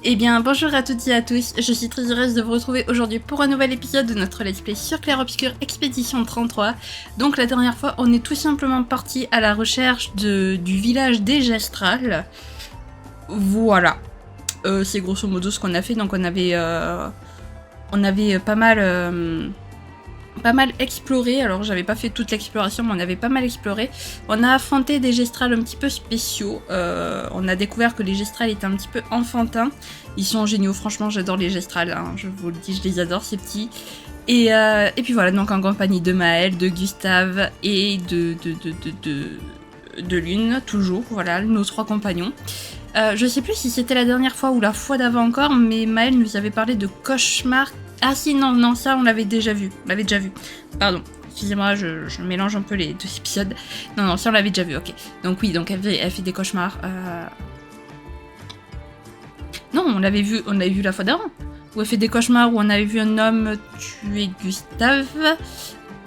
Eh bien bonjour à toutes et à tous, je suis très heureuse de vous retrouver aujourd'hui pour un nouvel épisode de notre let's play sur Clair Obscur Expédition 33. Donc la dernière fois on est tout simplement parti à la recherche du village des Gestrals. Voilà, c'est grosso modo ce qu'on a fait, donc on avait pas mal exploré. Alors j'avais pas fait toute l'exploration mais on avait pas mal exploré. On a affronté des Gestrals un petit peu spéciaux, on a découvert que les Gestrals étaient un petit peu enfantins. Ils sont géniaux, franchement j'adore les Gestrals, hein. Je vous le dis, je les adore ces petits. Et puis voilà, donc en compagnie de Maël, de Gustave et de Lune, toujours, voilà, nos trois compagnons. Je sais plus si c'était la dernière fois ou la fois d'avant encore, mais Maël nous avait parlé de cauchemars. Ah si, non, ça on l'avait déjà vu. Pardon, excusez-moi, je mélange un peu les deux épisodes. Non, ça on l'avait déjà vu, ok. Donc oui, donc elle fait des cauchemars. Non, on l'avait vu la fois d'avant. Où elle fait des cauchemars, où on avait vu un homme tuer Gustave.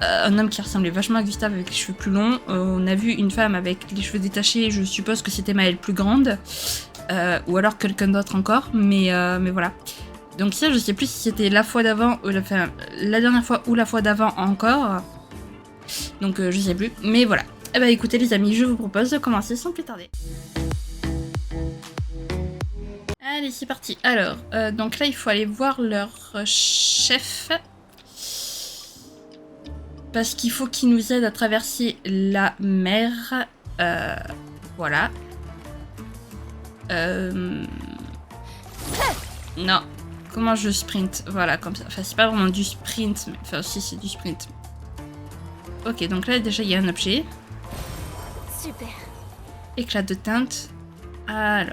Un homme qui ressemblait vachement à Gustave avec les cheveux plus longs. On a vu une femme avec les cheveux détachés, je suppose que c'était Maëlle plus grande. Ou alors quelqu'un d'autre encore, mais voilà. Donc ça, je sais plus si c'était la fois d'avant, enfin la dernière fois ou la fois d'avant encore. Donc je sais plus, mais voilà. Eh ben écoutez les amis, je vous propose de commencer sans plus tarder. Allez, c'est parti. Alors, donc là, il faut aller voir leur chef. Parce qu'il faut qu'il nous aide à traverser la mer. Voilà. Non. Comment je sprint? Voilà, comme ça. Enfin, c'est pas vraiment du sprint, mais enfin, si, c'est du sprint. Ok, donc là, déjà, il y a un objet. Super. Éclat de teinte. Alors.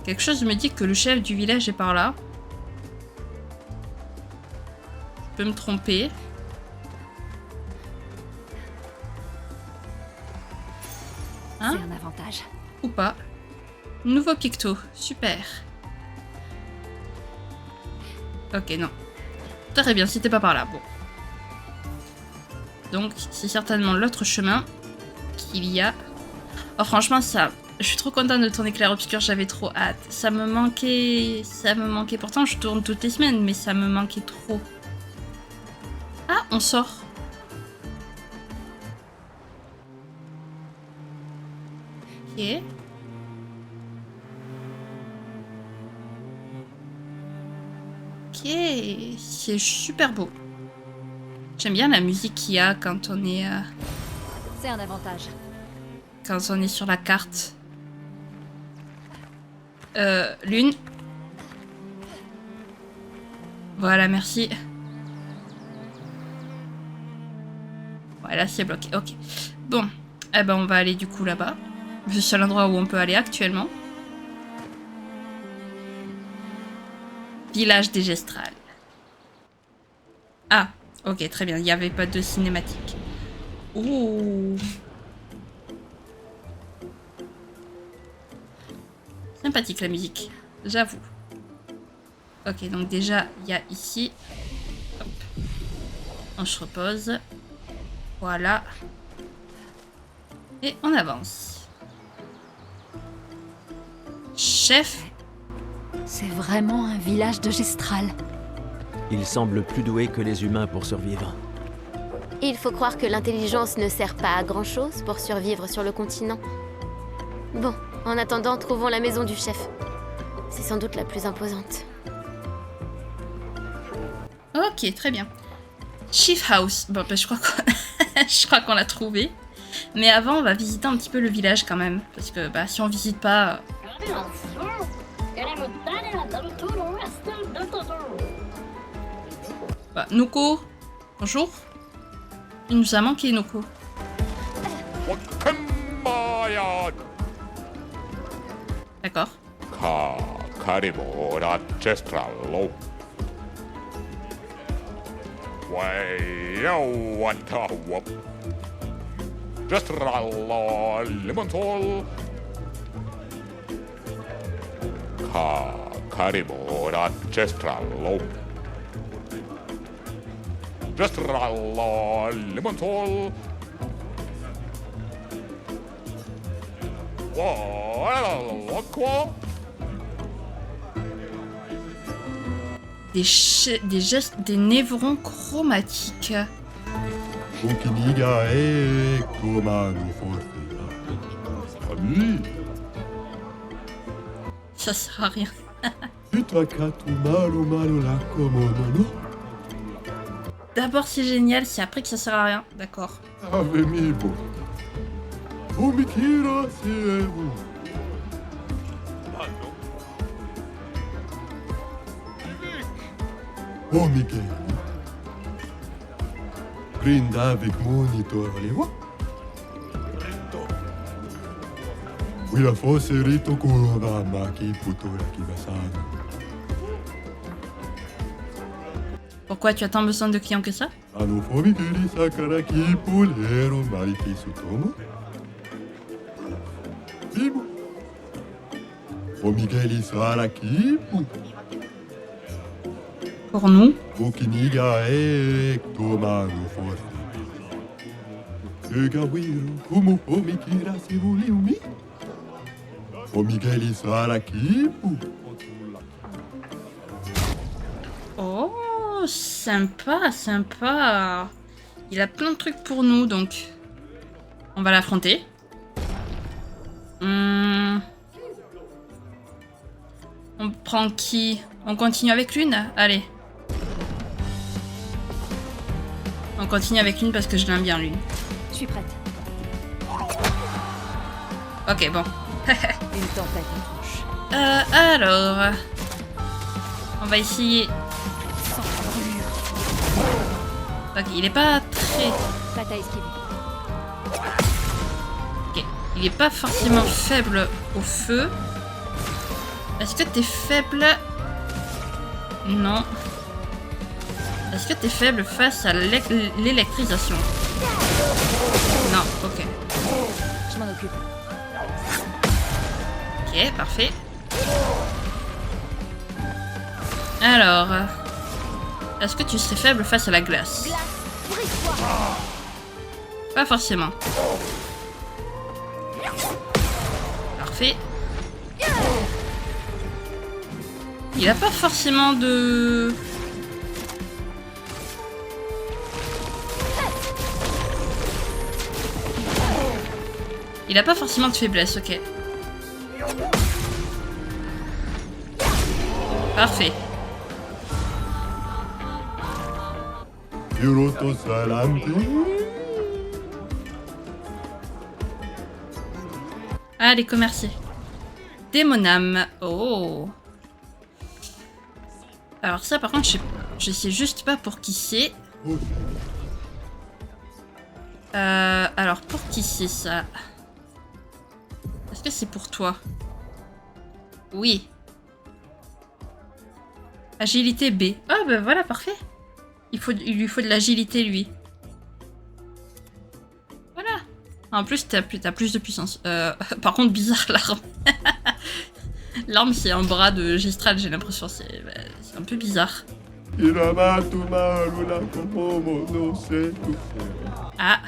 Quelque chose me dit que le chef du village est par là. Je peux me tromper. Hein? C'est un avantage. Ou pas. Nouveau picto. Super. Ok, non. Très bien, c'était pas par là. Bon. Donc, c'est certainement l'autre chemin qu'il y a. Oh, franchement, ça... Je suis trop contente de tourner Clair Obscur, j'avais trop hâte. Ça me manquait. Pourtant, je tourne toutes les semaines, mais ça me manquait trop. Ah, on sort. Ok. Ok, c'est super beau. J'aime bien la musique qu'il y a quand on est... C'est un avantage. Quand on est sur la carte. Lune. Voilà, merci. Voilà, c'est bloqué. Ok. Bon. Eh ben, on va aller du coup là-bas. C'est le seul endroit où on peut aller actuellement. Village des Gestrals. Ah, ok, très bien. Il n'y avait pas de cinématique. Ouh. Sympathique la musique, j'avoue. Ok, donc déjà, il y a ici. Hop. On se repose. Voilà. Et on avance. Chef. C'est vraiment un village de Gestral. Ils semblent plus doués que les humains pour survivre. Il faut croire que l'intelligence ne sert pas à grand-chose pour survivre sur le continent. Bon, en attendant, trouvons la maison du chef. C'est sans doute la plus imposante. Ok, très bien. Chief House. Bon, bah, je crois qu'on l'a trouvé. Mais avant, on va visiter un petit peu le village quand même. Parce que bah, si on visite pas... Bah, Noko. Bonjour. Il nous a manqué, Noko. D'accord. Des gestes, des névrons chromatiques. Ça sert à rien. D'abord c'est génial, c'est après que ça sert à rien. D'accord. Oh Miguel. Brinda avec monitor les voix. Oui la fosse rito corona maki puto la kibasano. Pourquoi tu as tant besoin de clients que ça? Migueli sakara ki pulero mariki sutomo. Vivo. Oh Migueli sara ki pu. Pour nous. Okiniga tomano forte. Egawiro como omikira se voleumi. O Miguel sara ki pu. Oh, sympa, sympa. Il a plein de trucs pour nous, donc on va l'affronter. On prend qui? On continue avec l'une? Allez. On continue avec l'une parce que je l'aime bien, lui. Je suis prête. Ok, bon. Une tempête approche. Alors... On va essayer... Sans brûlure. Ok, il est pas très... Bataille esquivée. Ok, il est pas forcément faible au feu. Est-ce que t'es faible? Non. Est-ce que t'es faible face à l'électrisation? Non, ok. Je m'en occupe. Ok, parfait. Alors... Est-ce que tu serais faible face à la glace? Pas forcément. Parfait. Il a pas forcément de... Il a pas forcément de faiblesse, ok. Parfait. Yuroto salante. Allez, commercer. Démoname. Oh. Alors ça, par contre, je sais juste pas pour qui c'est. Alors, pour qui c'est ça? Est-ce que c'est pour toi? Oui. Agilité B. Ah, ben voilà, parfait. Il lui faut de l'agilité, lui. Voilà. En plus, t'as plus de puissance. Par contre, bizarre, l'arme. L'arme, c'est un bras de Gestral, j'ai l'impression. C'est un peu bizarre. Ah.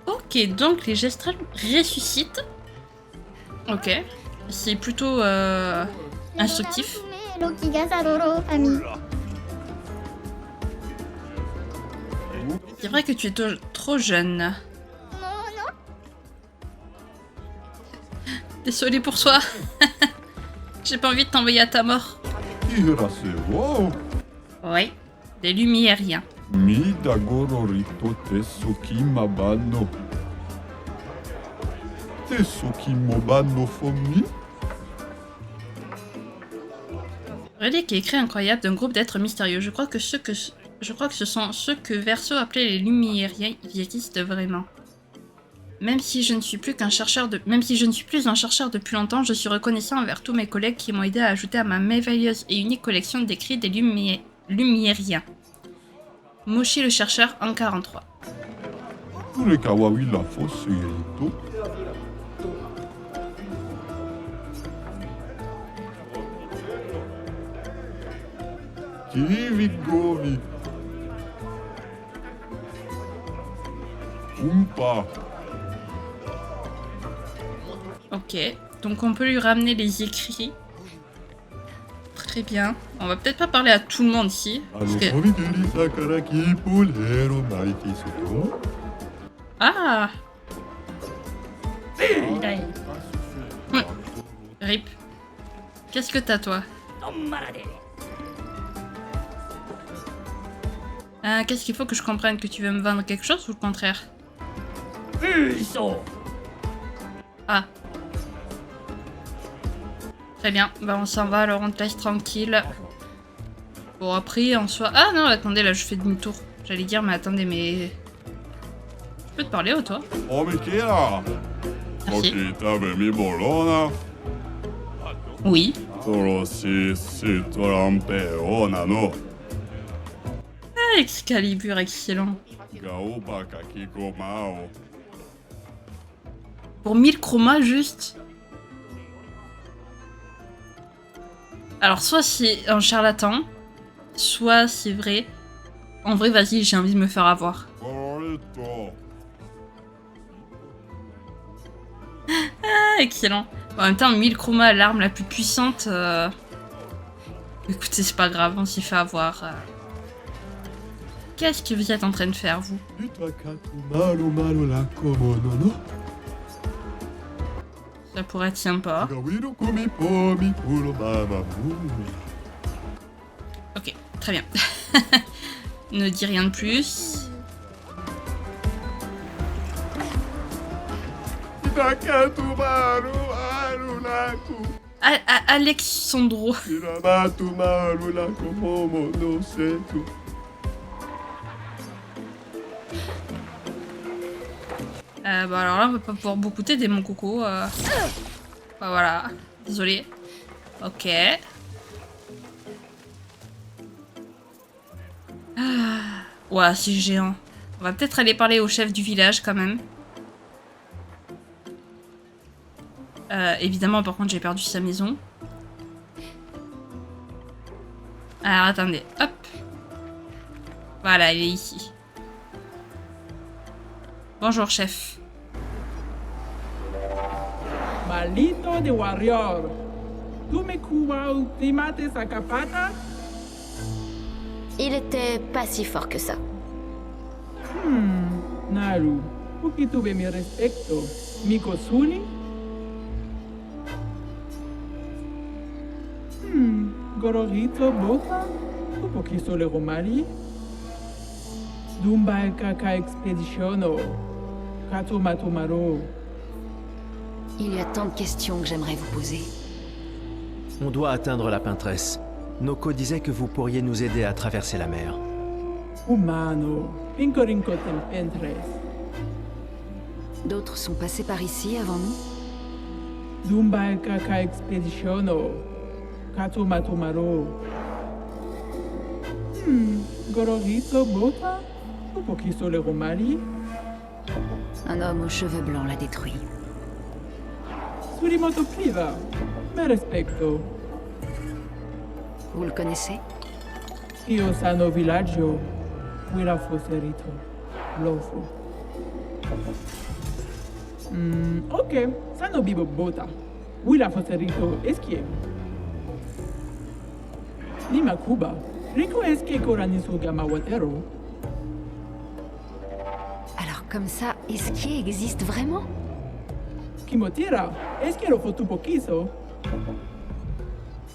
Ok, donc les Gestrals ressuscitent. Ok. C'est plutôt instructif. C'est vrai que tu es trop jeune. Désolée pour toi. J'ai pas envie de t'envoyer à ta mort. Oui, des lumiériens. Relique et écrit incroyable d'un groupe d'êtres mystérieux. Je crois que ce sont ceux que Verso appelait les lumiériens. Ils existent vraiment. Même si je ne suis plus un chercheur depuis longtemps, je suis reconnaissant envers tous mes collègues qui m'ont aidé à ajouter à ma merveilleuse et unique collection d'écrits des Lumierien. Moshi le chercheur en 43. Ule kawaii la fosse irito. Kivigomi. Umpa. Ok, donc on peut lui ramener les écrits. Très bien. On va peut-être pas parler à tout le monde ici. Parce que... Omigiri sakaraki pulero maiki soto. Ah Rip. Qu'est-ce que t'as, toi? Qu'est-ce qu'il faut que je comprenne? Que tu veux me vendre quelque chose ou le contraire? Ah. Très bien, bah on s'en va, alors on te laisse tranquille. Bon, après, en soi... Ah non, attendez, là, je fais demi-tour. J'allais dire, mais attendez, mais... Je peux te parler, toi? Omikira. Merci. Okita bemi bolona. Oui. Solo si torampe nano. Ah, Excalibur, excellent. Gaoba kakiko mao. Pour 1000 chromas, juste. Alors, soit c'est un charlatan, soit c'est vrai. En vrai, vas-y, j'ai envie de me faire avoir. Corito. Ah, excellent. En même temps, 1000 chromas, l'arme la plus puissante. Écoutez, c'est pas grave, on s'y fait avoir. Qu'est-ce que vous êtes en train de faire, vous? Ça pourrait être sympa. Ok, très bien. Ne dis rien de plus. Alexandro. Bah alors là, on va pas pouvoir beaucoup t'aider, mon coco. Bah voilà, désolé. Ok. Ah. Ouais, c'est géant. On va peut-être aller parler au chef du village quand même. Évidemment, par contre, j'ai perdu sa maison. Alors, attendez. Hop. Voilà, il est ici. Bonjour, chef. Malito de warrior. Tu me cuba ultimate Sakapata? Il était pas si fort que ça. Naru, porque tuve mi respecto. Mikosuni? Gororito Bota? Tu poquiso le romari? Dumba kaka expeditiono. Kato matomaro. Il y a tant de questions que j'aimerais vous poser. On doit atteindre la peintresse. Noko disait que vous pourriez nous aider à traverser la mer. Humano. Pincorinco tempentres. D'autres sont passés par ici avant nous? Dumba kaka expeditiono. Kato matomaro. Gororito Bota? Tu poquiso le romari? Un homme aux cheveux blancs l'a détruit. Surimoto priva. Me respecto. Vous le connaissez? Io sano villaggio. Wira foserito. Lofo. Ok. Sano bibo bota. Wira foserito eskie. Lima Cuba. Rico eskie koranisu gamawatero. Alors comme ça, Esquier existe vraiment? Kimotira. Eskie lo fotu poquiso.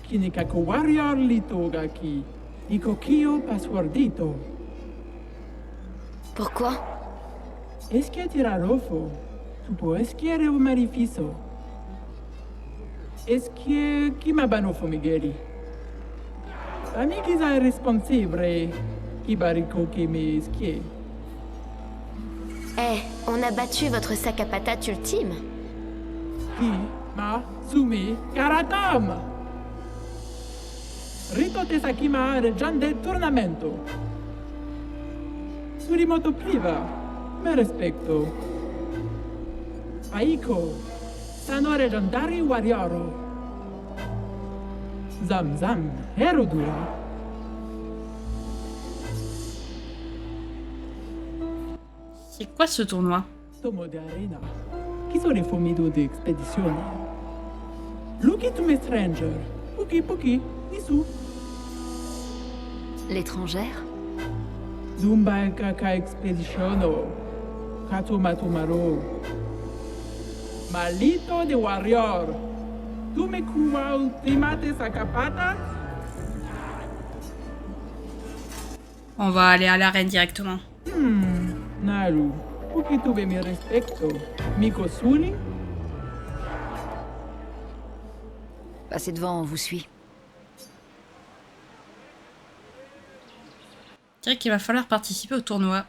Kinikako warrior litogaki. Ikokio passwordito. Pourquoi? Eskie tirarofo. Tupo eskie reo marifiso. Eskie kimabanofo migeri. Amigiza è responsibile. Kibariko me eskie. Eh, on a battu votre sac à patates ultime. Ki ma sumi karatam. Rito te sakima reggian del tornamento. Surimoto priva, me respecto. Aiko, sano reggiandari warioro. Zam zam, Herodura. C'est quoi ce tournoi? Tomo de arena. Chi sono i fomido de expedizione? Luki to me stranger. Puki puki, nisu. L'étrangère? Zumba kaka expeditiono. Kato matomaro. Malito de warrior. Tu me kuma ultimate sakapata? On va aller à l'arène directement. Naru. Puki tuve mi respecto. Miko suli? Passez devant, on vous suit. Je dirais qu'il va falloir participer au tournoi.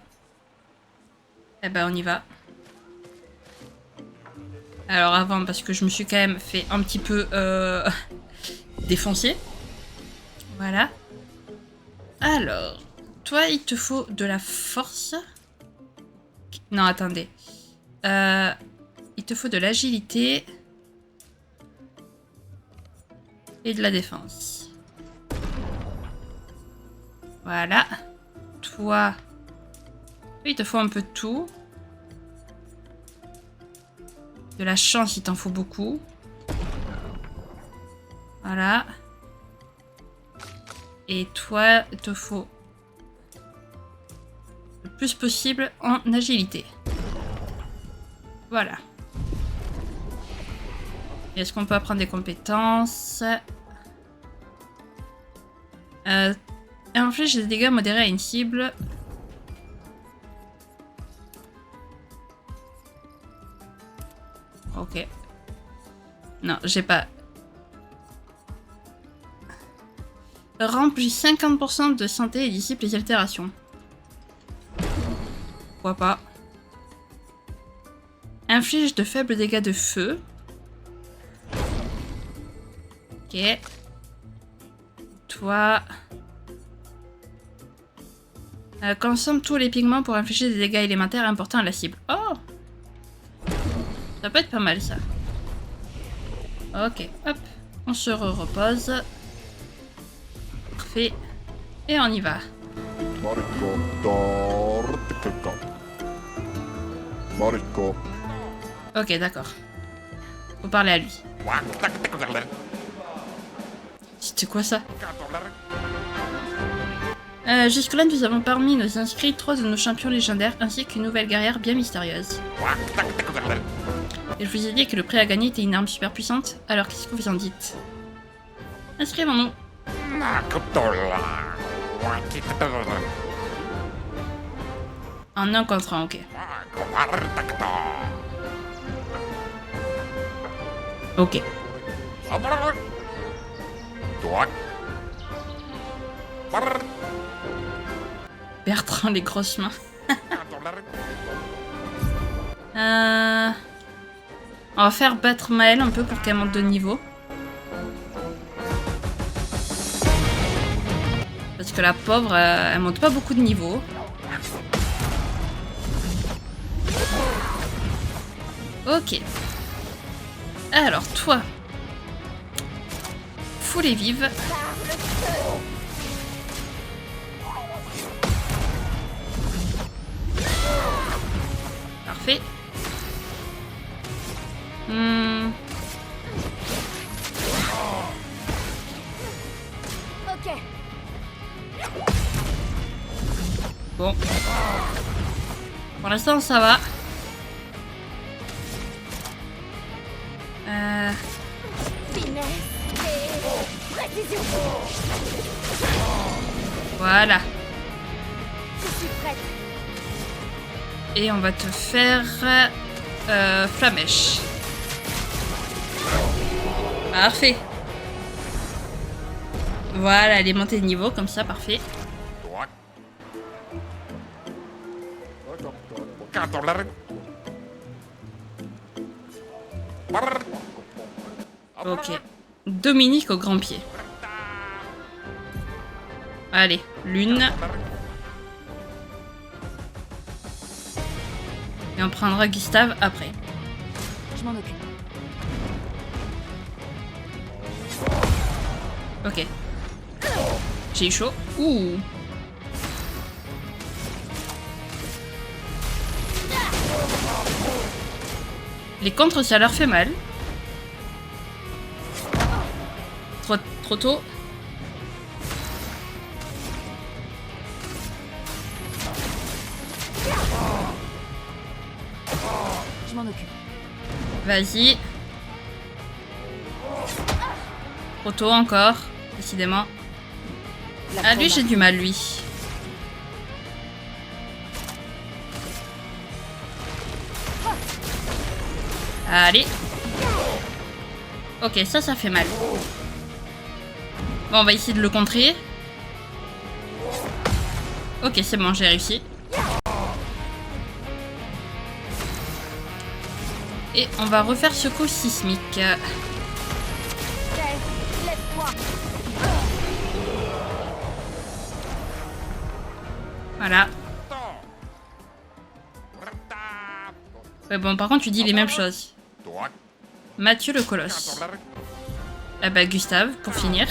Eh ben, on y va. Alors avant, parce que je me suis quand même fait un petit peu défoncer. Voilà. Alors, toi, il te faut de la force. Non, attendez. Il te faut de l'agilité. Et de la défense. Voilà. Toi, il te faut un peu de tout. De la chance, il t'en faut beaucoup. Voilà. Et toi, il te faut le plus possible en agilité. Voilà. Est-ce qu'on peut apprendre des compétences? Inflige des dégâts modérés à une cible. Ok. Non, j'ai pas. Remplit 50% de santé et dissipe les altérations. Pourquoi pas. Inflige de faibles dégâts de feu. Ok. Toi. Consomme tous les pigments pour infliger des dégâts élémentaires importants à la cible. Oh! Ça peut être pas mal ça. Ok, hop. On se repose. Parfait. Et on y va. Mariko. Ok, d'accord. Faut parler à lui. C'était quoi ça? Jusque-là, nous avons parmi nos inscrits 3 de nos champions légendaires ainsi qu'une nouvelle guerrière bien mystérieuse. Et je vous ai dit que le prix à gagner était une arme super puissante, alors qu'est-ce que vous en dites? Inscrivons-nous. En 1 contre 1, ok. Ok. Bertrand, les grosses mains. On va faire battre Maëlle un peu pour qu'elle monte de niveau. Parce que la pauvre, elle monte pas beaucoup de niveau. Ok. Alors, toi. Fous les vives. Parfait. Ok. Bon. Pour l'instant, ça va. Finesse et précision. Voilà. Je suis prête. Et on va te faire flamèche. Parfait. Voilà, elle est montée de niveau comme ça, parfait. Ok. Dominique au grand pied. Allez, l'une. Et on prendra Gustave après. Je m'en occupe. Ok. J'ai eu chaud. Ouh. Les contres, ça leur fait mal. Trop tôt. Je m'en occupe. Vas-y. Trop tôt encore, décidément. Ah, lui, j'ai du mal, lui. Allez. Ok, ça fait mal. Bon, on va essayer de le contrer. Ok, c'est bon, j'ai réussi. Et on va refaire ce coup sismique. Voilà. Ouais, bon, par contre, tu dis les mêmes choses. Mathieu le Colosse. Ah bah, Gustave, pour finir.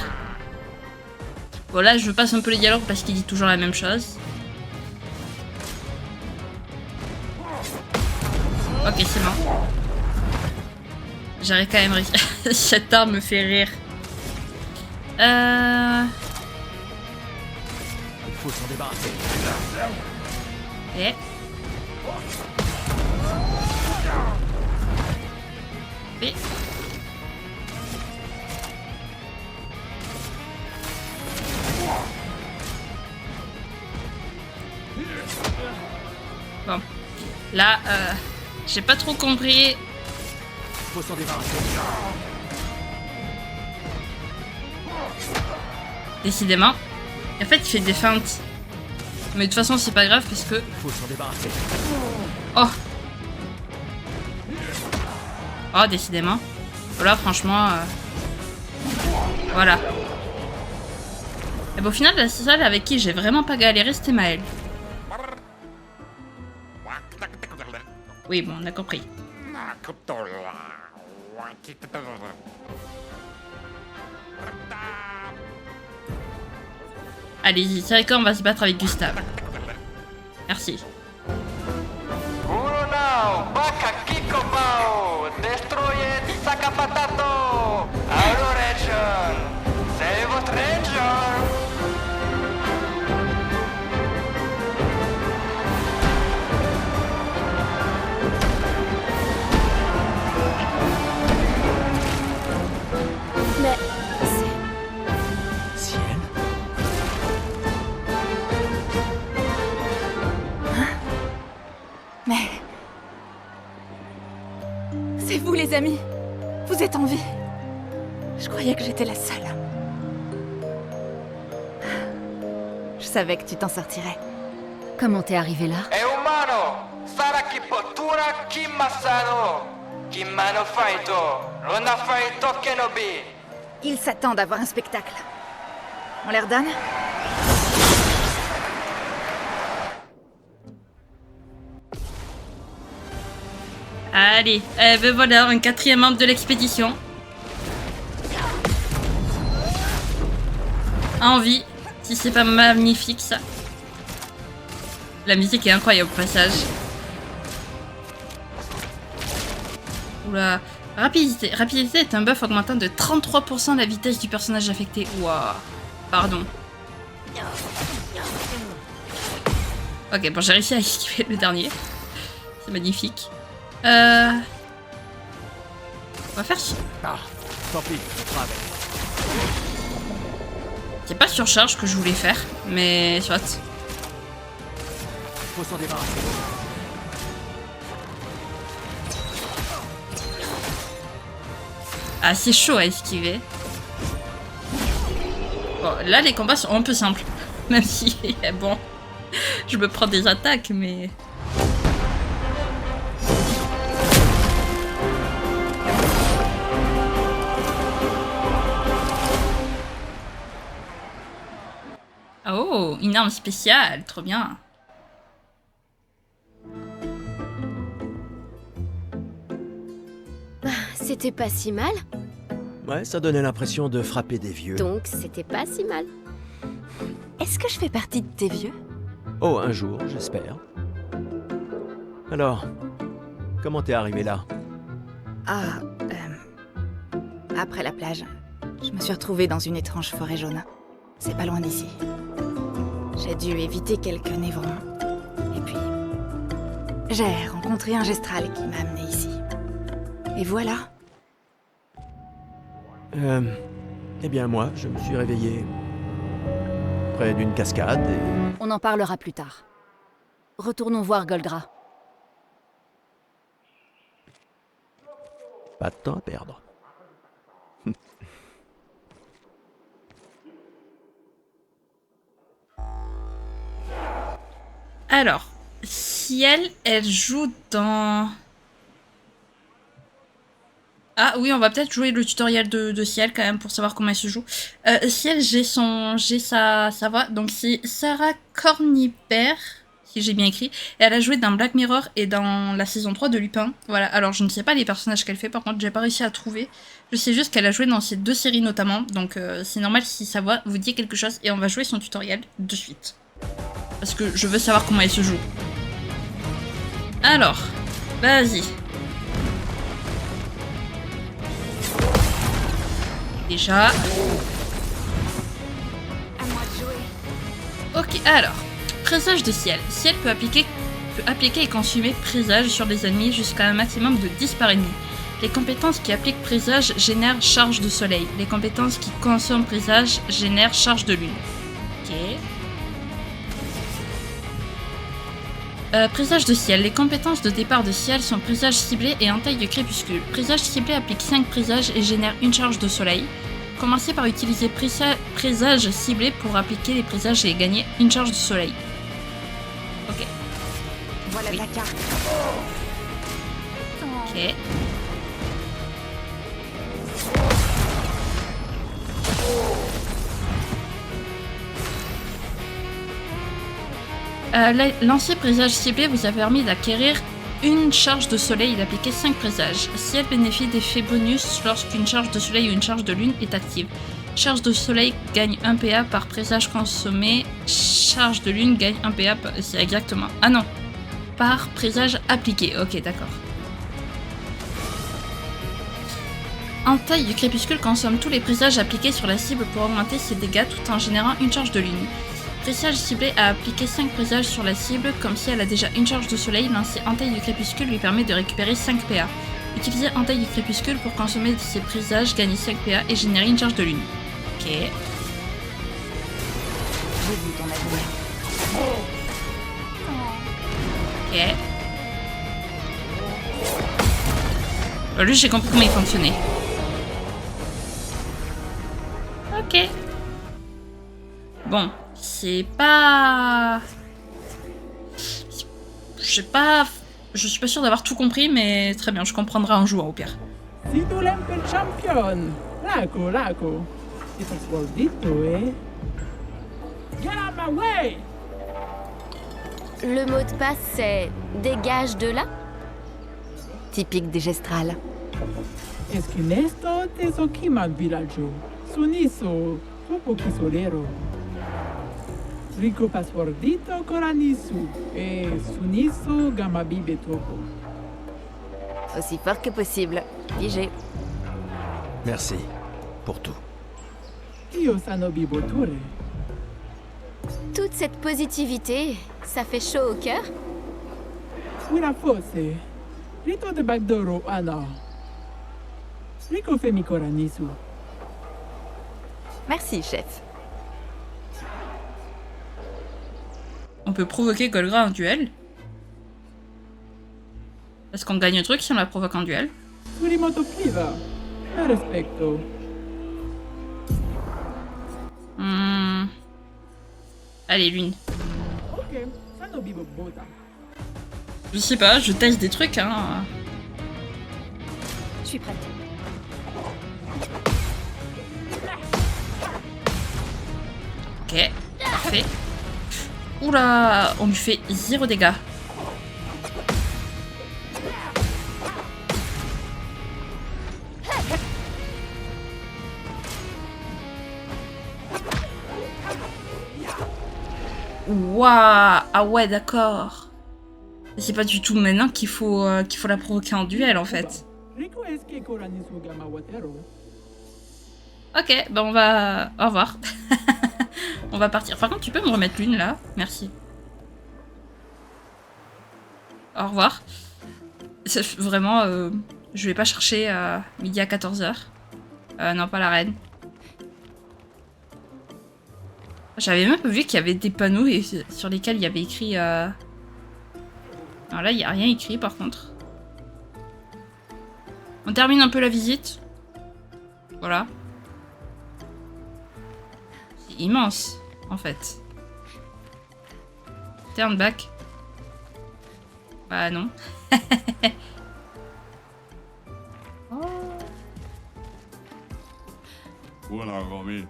Bon, là, je passe un peu les dialogues parce qu'il dit toujours la même chose. Ok, c'est bon. J'arrive quand même rire. Cette arme me fait rire. Il faut s'en débarrasser. Et... Et... Bon. Là, j'ai pas trop compris. Faut s'en débarrasser. Décidément. En fait, il fait des feintes. Mais de toute façon, c'est pas grave parce que... Faut s'en débarrasser. Oh. Oh, décidément. Voilà, franchement... Voilà. Et bon, au final, la seule avec qui j'ai vraiment pas galéré, c'était Maël. Oui, bon, on a compris. Allez-y, c'est quand on va se battre avec Gustave. Merci. Uronao, Baka Kikopao, Destroyed Sakapatato, Adoration, c'est votre ranger. Mais Ciel. Mais... C'est vous, les amis. Vous êtes en vie. Je croyais que j'étais la seule. Je savais que tu t'en sortirais. Comment t'es arrivé là? E umano, Saraki Potura Kimasano, Kimano Faito, Rona Faito Kenobi. Ils s'attendent à voir un spectacle. On leur donne? Allez, ben voilà, un quatrième membre de l'expédition. En vie, si c'est pas magnifique ça. La musique est incroyable au passage. Oula. Rapidité. Rapidité est un buff augmentant de 33% la vitesse du personnage affecté. Waouh. Pardon. Ok, bon, j'ai réussi à esquiver le dernier. C'est magnifique. On va faire... Ah, tant pis, on fera avec. C'est pas surcharge que je voulais faire, mais soit. Faut s'en débarrasser. Ah, c'est chaud à esquiver. Bon, là, les combats sont un peu simples. Même si, bon, je me prends des attaques, mais... Oh, une arme spéciale, trop bien. C'était pas si mal, Ouais, ça donnait l'impression de frapper des vieux. donc c'était pas si mal. Est-ce que je fais partie de tes vieux? Oh, un jour, j'espère. Alors, comment t'es arrivé là? Ah, après la plage, je me suis retrouvée dans une étrange forêt jaune. C'est pas loin d'ici. J'ai dû éviter quelques névrons. Et puis, j'ai rencontré un gestral qui m'a amené ici. Et voilà. Eh bien moi, je me suis réveillé près d'une cascade et... On en parlera plus tard. Retournons voir Golgra. Pas de temps à perdre. Alors, Ciel, elle joue dans... Ah oui, on va peut-être jouer le tutoriel de Ciel quand même pour savoir comment elle se joue. Ciel, j'ai sa voix. Donc c'est Sarah Cornibert, si j'ai bien écrit. Et elle a joué dans Black Mirror et dans la saison 3 de Lupin. Voilà, alors je ne sais pas les personnages qu'elle fait, par contre j'ai pas réussi à trouver. Je sais juste qu'elle a joué dans ces 2 séries notamment. Donc c'est normal si sa voix vous dit quelque chose. Et on va jouer son tutoriel de suite. Parce que je veux savoir comment elle se joue. Alors, vas-y. Déjà. À moi de jouer. Ok, alors. Présage de Ciel. Ciel peut appliquer et consommer présage sur des ennemis jusqu'à un maximum de 10 par ennemi. Les compétences qui appliquent présage génèrent charge de soleil. Les compétences qui consomment présage génèrent charge de lune. Ok. Présage de Ciel. Les compétences de départ de Ciel sont présage ciblé et entaille de crépuscule. Présage ciblé applique 5 présages et génère une charge de soleil. Commencez par utiliser présage ciblé pour appliquer les présages et gagner une charge de soleil. Ok. Voilà Oui. ta carte. Ok. Lancer présage ciblé vous a permis d'acquérir une charge de soleil et d'appliquer 5 présages. Ciel bénéficie d'effets bonus lorsqu'une charge de soleil ou une charge de lune est active. Charge de soleil gagne 1 PA par présage consommé. Charge de lune gagne 1 PA par... C'est exactement... Ah non. Par présage appliqué. Ok, d'accord. Entaille du crépuscule consomme tous les présages appliqués sur la cible pour augmenter ses dégâts tout en générant une charge de lune. Présage ciblé a appliqué 5 présages sur la cible, comme si elle a déjà une charge de soleil. Lancer Entaille du crépuscule lui permet de récupérer 5 PA. Utiliser Entaille du crépuscule pour consommer ses présages, gagner 5 PA et générer une charge de lune. Ok. J'ai vu ton avenir. Ok. Lui, j'ai compris comment il fonctionnait. Ok. Bon, c'est pas... Je suis pas sûre d'avoir tout compris, mais très bien, je comprendrai en jouant au pire. Si tu l'empel champion. Laco, laco. It's a gordito, eh? Get out my way! Le mot de passe c'est dégage de là. Typique des gestrales. Esquinesto teso kiman villaggio. Suniso, poco kisolero. Rico paswordito coranisu. E suniso gamabibe topo. Aussi fort que possible. Figé. Merci pour tout. Io sanobi boture. Toute cette positivité, ça fait chaud au cœur. Una fosse. Rito de bagdoro ana. Rico femi coranisu. Merci, chef. On peut provoquer Golgra en duel. Est-ce qu'on gagne un truc si on la provoque en duel? Surimoto priva. Respecto. Allez, lune. Ok, sanobi bota. Je sais pas, je teste des trucs, hein. Je suis prête. Ok. Parfait. Oula, on lui fait 0 dégâts. Waouh! Ah ouais, d'accord. C'est pas du tout maintenant qu'il faut la provoquer en duel en fait. Ok, bah on va... Au revoir. On va partir. Par contre, tu peux me remettre l'une là? Merci. Au revoir. Vraiment, je vais pas chercher midi à 14h. Non, pas la reine. J'avais même pas vu qu'il y avait des panneaux sur lesquels il y avait écrit... Alors là, il n'y a rien écrit par contre. On termine un peu la visite. Voilà. C'est immense, en fait. Turn back. Bah non. Oh. Voilà, Romy.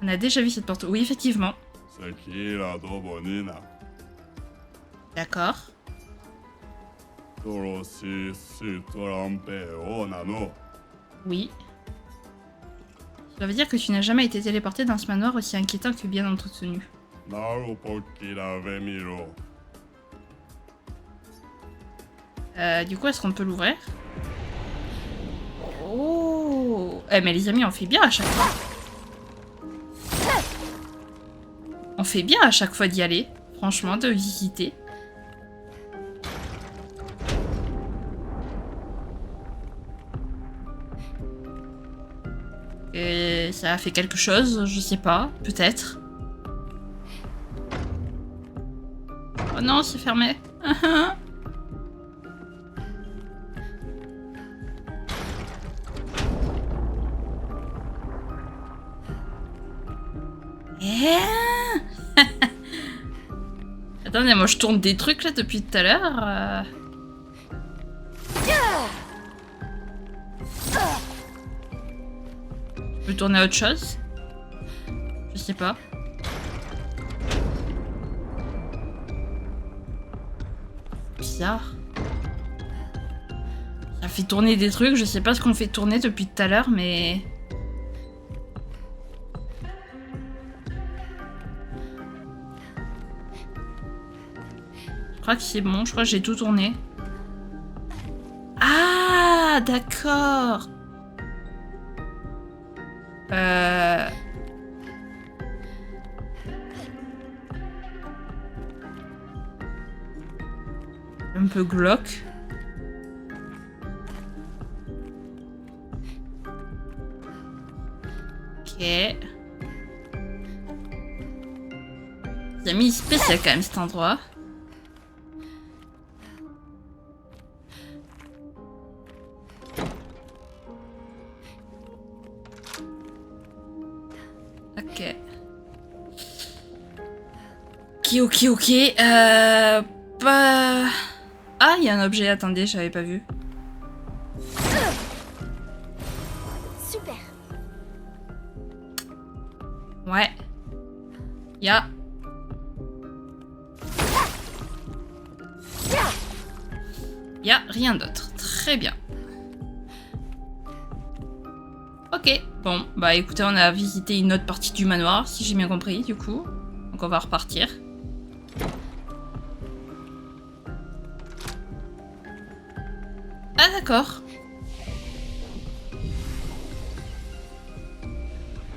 On a déjà vu cette porte. Oui, effectivement. C'est qui la Dobonina? D'accord. Toroshi Sutorampeo Nano. Oui. Ça veut dire que tu n'as jamais été téléporté dans ce manoir aussi inquiétant que bien entretenu. Narupokira Vemiro. Du coup, est-ce qu'on peut l'ouvrir? Oh! Eh, mais les amis, on fait bien à chaque fois. On fait bien à chaque fois d'y aller. Franchement, de visiter. Et ça a fait quelque chose, je sais pas, peut-être. Oh non, c'est fermé. Attendez, moi je tourne des trucs là depuis tout à l'heure. Je peux tourner à autre chose? Je sais pas. Bizarre. Ça fait tourner des trucs, je sais pas ce qu'on fait tourner depuis tout à l'heure, mais... Je crois que c'est bon, je crois que j'ai tout tourné. Ah, d'accord. Un peu glauque. Ok. C'est mis spécial quand même cet endroit. Ok. Ok. Pas... Ah, il y a un objet, attendez, j'avais pas vu. Super. Ouais. Y a rien d'autre. Très bien. Ok. Bon, bah écoutez, on a visité une autre partie du manoir, si j'ai bien compris, du coup. Donc on va repartir. Ah d'accord.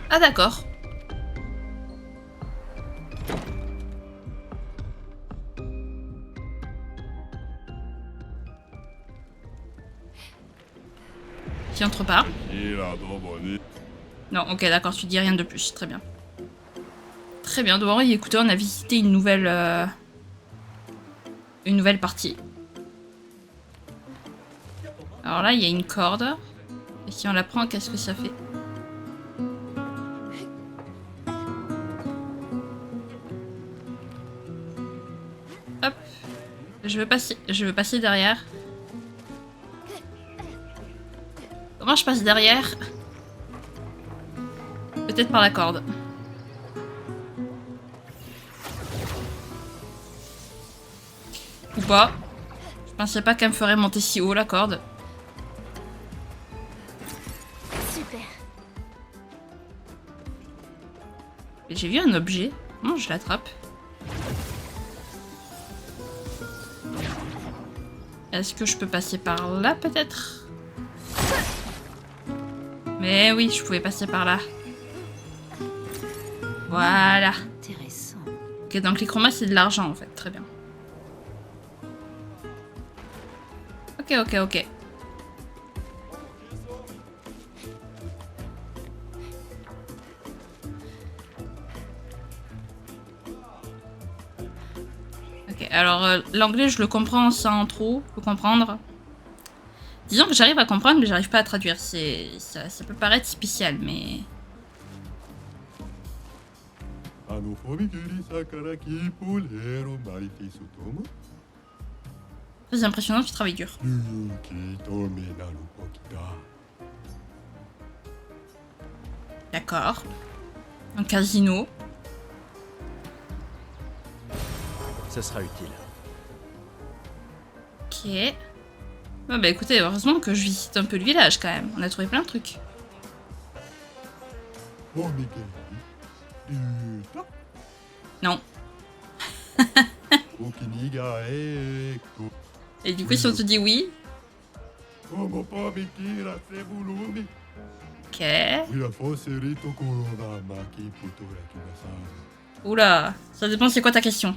Ah d'accord. Qui entre pas. Non, ok, d'accord, tu dis rien de plus, très bien. Très bien, donc écoutez, on a visité une nouvelle partie. Alors là, il y a une corde. Et si on la prend, qu'est-ce que ça fait? Hop. Je veux passer derrière. Comment je passe derrière? Peut-être par la corde. Ou pas. Je pensais pas qu'elle me ferait monter si haut la corde. Super. J'ai vu un objet. Non, je l'attrape. Est-ce que je peux passer par là, peut-être? Mais oui, je pouvais passer par là. Voilà. Intéressant. Ok, donc les chromas, c'est de l'argent, en fait. Très bien. Ok, ok, ok. Ok, alors l'anglais, je le comprends sans trop le comprendre. Disons que j'arrive à comprendre, mais j'arrive pas à traduire. Ça peut paraître spécial, mais... Très impressionnant, tu travailles dur. D'accord. Un casino. Ça sera utile. Ok. Bon, bah écoutez, heureusement que je visite un peu le village quand même. On a trouvé plein de trucs. Non. Et du coup, si on te dit oui. Ok. Oula, ça dépend c'est quoi ta question.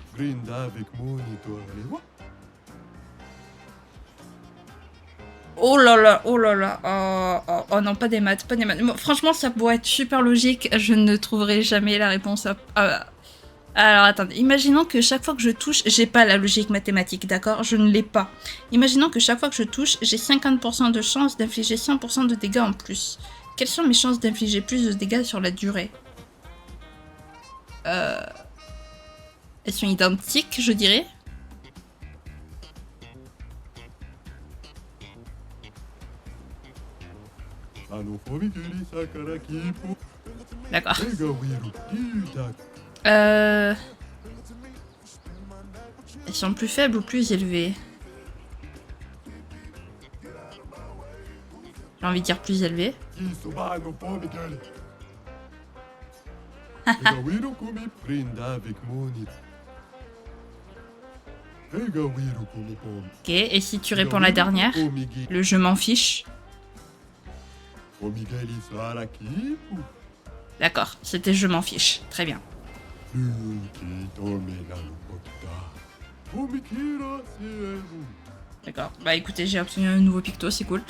Oh là là, oh là là. Oh non, pas des maths, pas des maths. Franchement, ça pourrait être super logique. Je ne trouverai jamais la réponse à... Alors attendez, imaginons que chaque fois que je touche, j'ai pas la logique mathématique, d'accord? Je ne l'ai pas. Imaginons que chaque fois que je touche, j'ai 50% de chance d'infliger 100% de dégâts en plus. Quelles sont mes chances d'infliger plus de dégâts sur la durée? Elles sont identiques, je dirais. D'accord. Elles sont plus faibles ou plus élevées? J'ai envie de dire plus élevées. Ok, et si tu réponds la dernière? Le je m'en fiche. D'accord, c'était je m'en fiche. Très bien. D'accord, bah écoutez, j'ai obtenu un nouveau picto, c'est cool.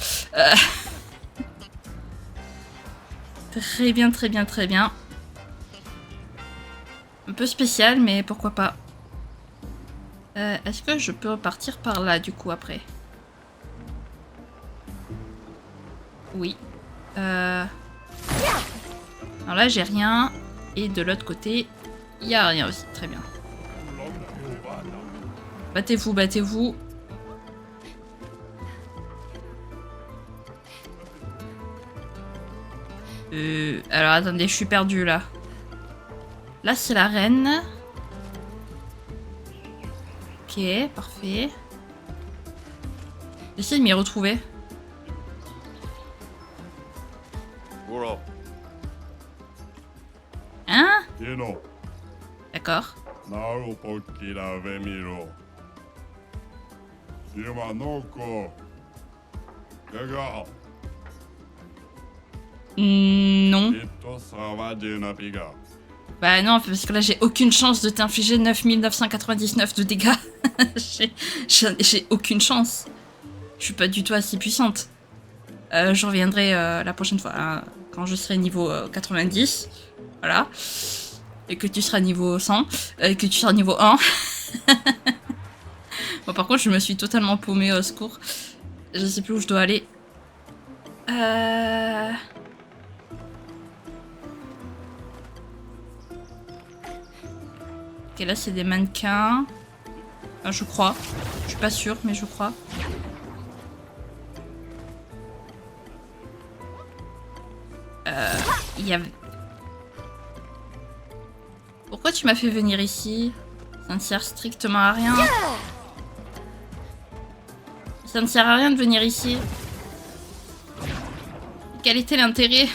Très bien, très bien, très bien. Un peu spécial, mais pourquoi pas. Est-ce que je peux repartir par là, du coup, après? Oui. Alors là, j'ai rien. Et de l'autre côté, il y a rien aussi. Très bien. Battez-vous, battez-vous. Alors attendez, je suis perdue là. Là, c'est la reine. Ok, parfait. J'essaie de m'y retrouver. Hein? D'accord. Non. Bah non, parce que là j'ai aucune chance de t'infliger 9999 de dégâts. J'ai aucune chance. Je suis pas du tout assez puissante. Je reviendrai la prochaine fois, hein, quand je serai niveau 90. Voilà. Et que tu seras niveau 100. Et que tu seras niveau 1. Bon, par contre, je me suis totalement paumée au secours. Je sais plus où je dois aller. Ok, là, c'est des mannequins. Je crois. Je suis pas sûre, mais je crois. Il y avait... Pourquoi tu m'as fait venir ici? Ça ne sert strictement à rien. Ça ne sert à rien de venir ici. Quel était l'intérêt?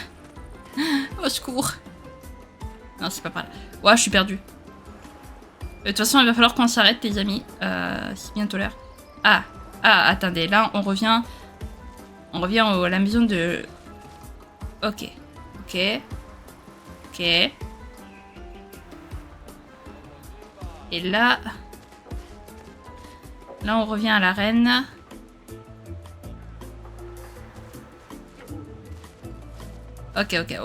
Au secours. Non, c'est pas par là. Ouais, je suis perdue. De toute façon, il va falloir qu'on s'arrête, les amis. C'est bientôt l'heure. Ah, attendez. Là, on revient... On revient à la maison de... Ok. Et là... Là, on revient à la reine. Ok. Ouais,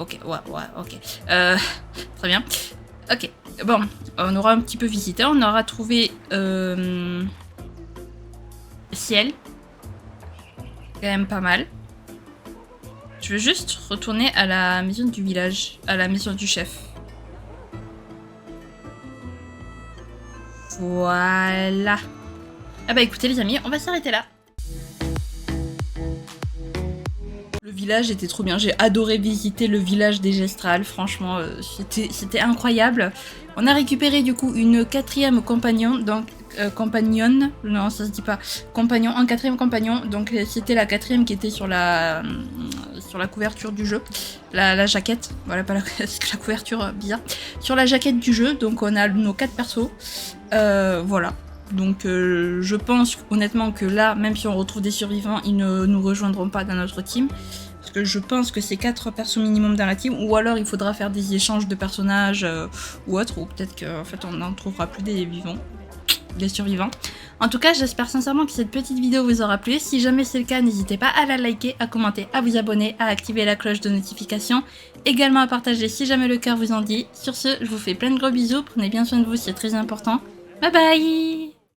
ok. Très bien. Ok. Bon, on aura un petit peu visité. On aura trouvé... Ciel. Quand même pas mal. Je veux juste retourner à la maison du village. À la maison du chef. Voilà. Ah bah écoutez les amis, on va s'arrêter là. Le village était trop bien, j'ai adoré visiter le village des Gestrals, franchement c'était incroyable. On a récupéré du coup une 4e compagnon, donc compagnonne, non ça se dit pas, compagnon, un 4e compagnon, donc c'était la 4e qui était sur la couverture du jeu, la jaquette, voilà pas la couverture bizarre, sur la jaquette du jeu, donc on a nos 4 persos, voilà. Donc je pense honnêtement que là, même si on retrouve des survivants, ils ne nous rejoindront pas dans notre team. Parce que je pense que c'est 4 persos minimum dans la team. Ou alors il faudra faire des échanges de personnages ou autre. Ou peut-être qu'en fait on n'en trouvera plus des vivants. Des survivants. En tout cas, j'espère sincèrement que cette petite vidéo vous aura plu. Si jamais c'est le cas, n'hésitez pas à la liker, à commenter, à vous abonner, à activer la cloche de notification. Également à partager si jamais le cœur vous en dit. Sur ce, je vous fais plein de gros bisous. Prenez bien soin de vous, c'est très important. Bye bye!